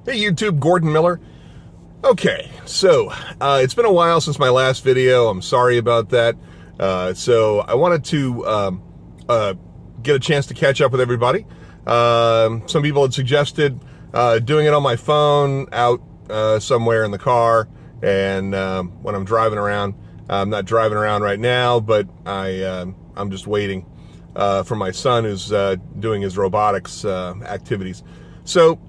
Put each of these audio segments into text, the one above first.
Hey YouTube, Gordon Miller. Okay, so it's been a while since my last video. I'm sorry about that. So I wanted to get a chance to catch up with everybody. Some people had suggested doing it on my phone out somewhere in the car, and when I'm driving around. I'm not driving around right now, but I'm just waiting for my son who's doing his robotics activities. So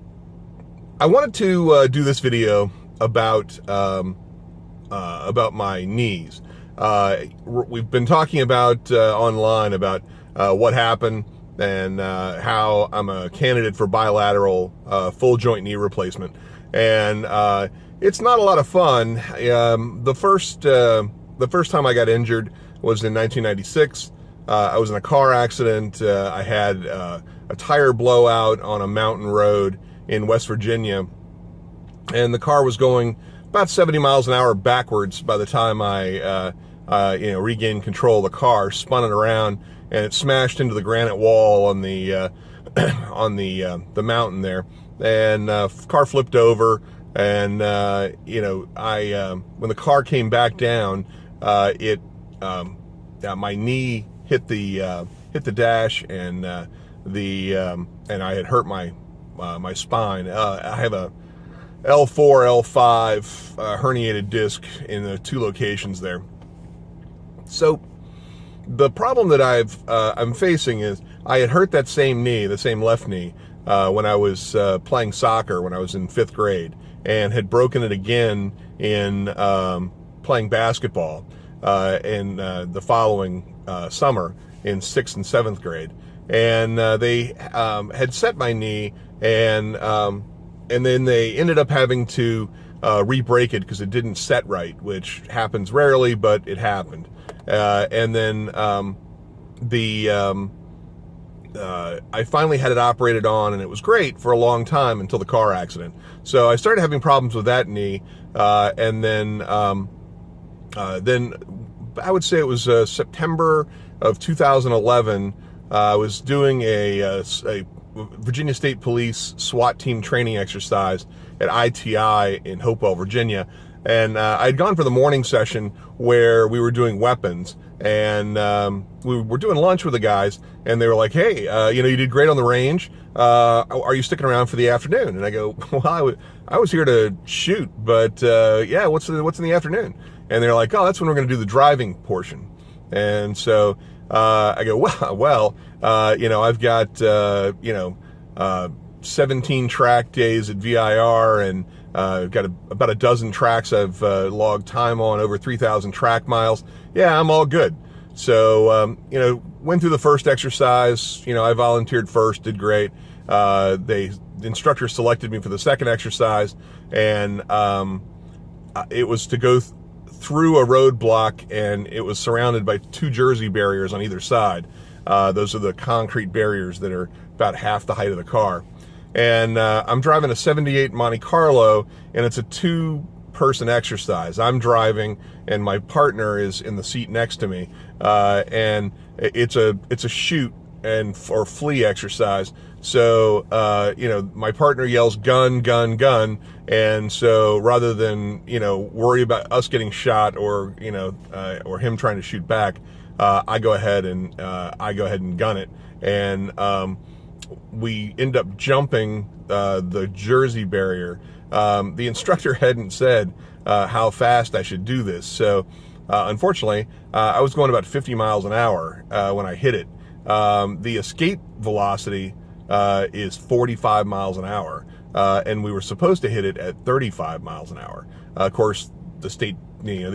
I wanted to do this video about my knees. We've been talking about online about what happened and how I'm a candidate for bilateral full joint knee replacement, and it's not a lot of fun. The first time I got injured was in 1996. I was in a car accident. I had a tire blowout on a mountain road in West Virginia, and the car was going about 70 miles an hour backwards by the time I regained control of the car, spun it around, and it smashed into the granite wall on the the mountain there, and car flipped over, and when the car came back down, my knee hit the dash, and and I had hurt my spine. I have a L4, L5 herniated disc in the two locations there. So the problem that I'm facing is I had hurt that same knee, the same left knee, when I was playing soccer when I was in 5th grade, and had broken it again in playing basketball in the following summer in 6th and 7th grade. And they had set my knee, and then they ended up having to re-break it because it didn't set right, which happens rarely, but it happened. And then I finally had it operated on, and it was great for a long time until the car accident. So I started having problems with that knee, and then I would say it was September of 2011. I was doing a Virginia State Police SWAT team training exercise at ITI in Hopewell, Virginia, and I had gone for the morning session where we were doing weapons, and we were doing lunch with the guys, and they were like, "Hey, you did great on the range. Are you sticking around for the afternoon?" And I go, "Well, I was here to shoot, but yeah, what's in the afternoon?" And they're like, "Oh, that's when we're going to do the driving portion." And so I go, well, I've got 17 track days at VIR, and I've got about a dozen tracks I've logged time on, over 3,000 track miles. Yeah, I'm all good. So went through the first exercise. I volunteered first, did great. The instructor selected me for the second exercise, and it was to go through a roadblock, and it was surrounded by 2 Jersey barriers on either side. Those are the concrete barriers that are about half the height of the car. And I'm driving a 78 Monte Carlo, and it's a 2-person exercise. I'm driving, and my partner is in the seat next to me, and it's a shoot or flee exercise. So my partner yells gun, gun, gun, and so rather than worry about us getting shot or or him trying to shoot back, I go ahead and gun it, and we end up jumping the Jersey barrier. The instructor hadn't said how fast I should do this, so unfortunately I was going about 50 miles an hour when I hit it. The escape velocity is 45 miles an hour, and we were supposed to hit it at 35 miles an hour. Of course, the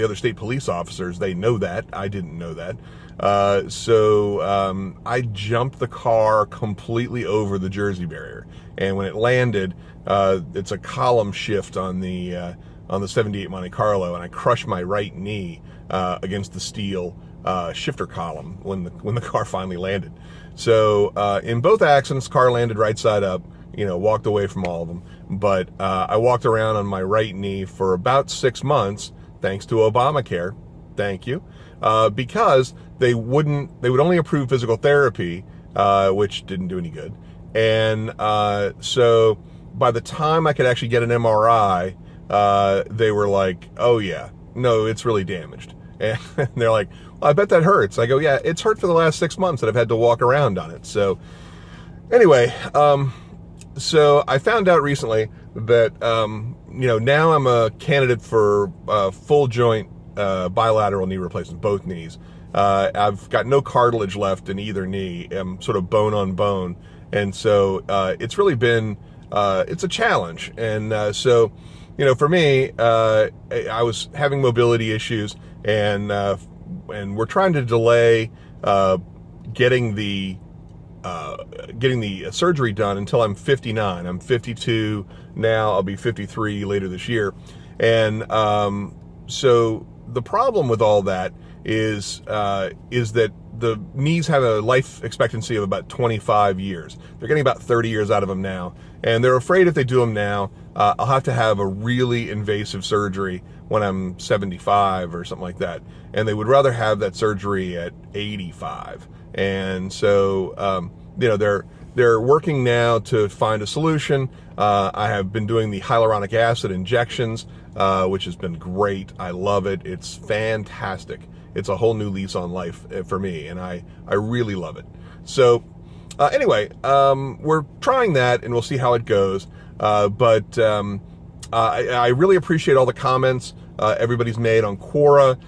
other state police officers, they know that. I didn't know that. So I jumped the car completely over the Jersey barrier, and when it landed, it's a column shift on the 78 Monte Carlo, and I crushed my right knee against the steel shifter column when the car finally landed. So in both accidents, car landed right side up. Walked away from all of them, but I walked around on my right knee for about 6 months, thanks to Obamacare. Thank you, because they would only approve physical therapy, which didn't do any good, and so by the time I could actually get an MRI, they were like, oh yeah, no, it's really damaged. And they're like, well, I bet that hurts. I go, yeah, it's hurt for the last 6 months that I've had to walk around on it. So anyway, so I found out recently that, now I'm a candidate for full joint bilateral knee replacement, both knees. I've got no cartilage left in either knee. I'm sort of bone on bone. And so it's really been, it's a challenge. And so, for me, I was having mobility issues, and we're trying to delay getting the surgery done until I'm 59. I'm 52 now. I'll be 53 later this year. And so the problem with all that is that the knees have a life expectancy of about 25 years. They're getting about 30 years out of them now. And they're afraid if they do them now, I'll have to have a really invasive surgery when I'm 75 or something like that. And they would rather have that surgery at 85. And so, they're working now to find a solution. I have been doing the hyaluronic acid injections, which has been great. I love it. It's fantastic. It's a whole new lease on life for me, and I really love it. So anyway, we're trying that, and we'll see how it goes. But I really appreciate all the comments everybody's made on Quora,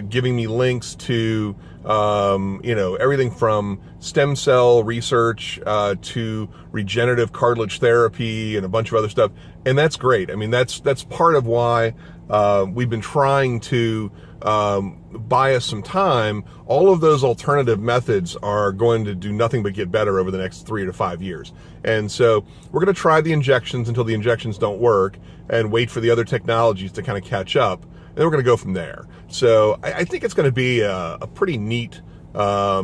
giving me links to everything from stem cell research to regenerative cartilage therapy and a bunch of other stuff. And that's great. I mean, that's part of why we've been trying to buy us some time. All of those alternative methods are going to do nothing but get better over the next 3 to 5 years. And so we're going to try the injections until the injections don't work and wait for the other technologies to kind of catch up. And then we're going to go from there. So I think it's going to be a pretty neat, a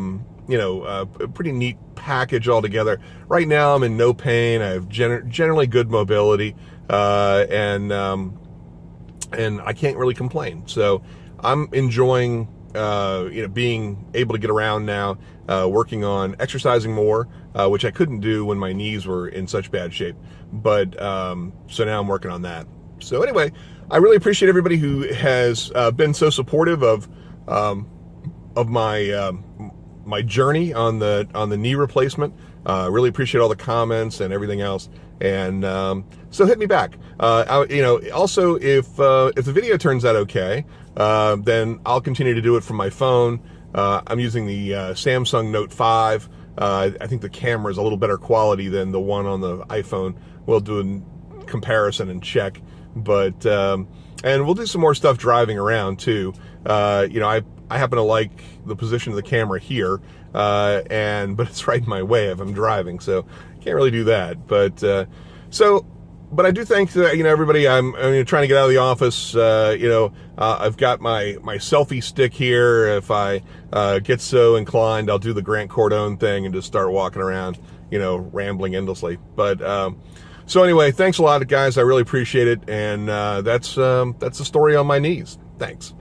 pretty neat package altogether. Right now I'm in no pain. I have generally good mobility, and I can't really complain. So I'm enjoying, being able to get around now, working on exercising more, which I couldn't do when my knees were in such bad shape. But so now I'm working on that. So anyway, I really appreciate everybody who has been so supportive of my my journey on the knee replacement. Really appreciate all the comments and everything else. And so hit me back. Also, if the video turns out okay, then I'll continue to do it from my phone. I'm using the Samsung Note 5. I think the camera is a little better quality than the one on the iPhone. We'll do a comparison and check. But and we'll do some more stuff driving around too. I happen to like the position of the camera here, but it's right in my way if I'm driving, so can't really do that. But but I do thank everybody. I'm trying to get out of the office. I've got my selfie stick here. If I get so inclined, I'll do the Grant Cardone thing and just start walking around, rambling endlessly. But so anyway, thanks a lot, guys. I really appreciate it. And that's the story on my knees. Thanks.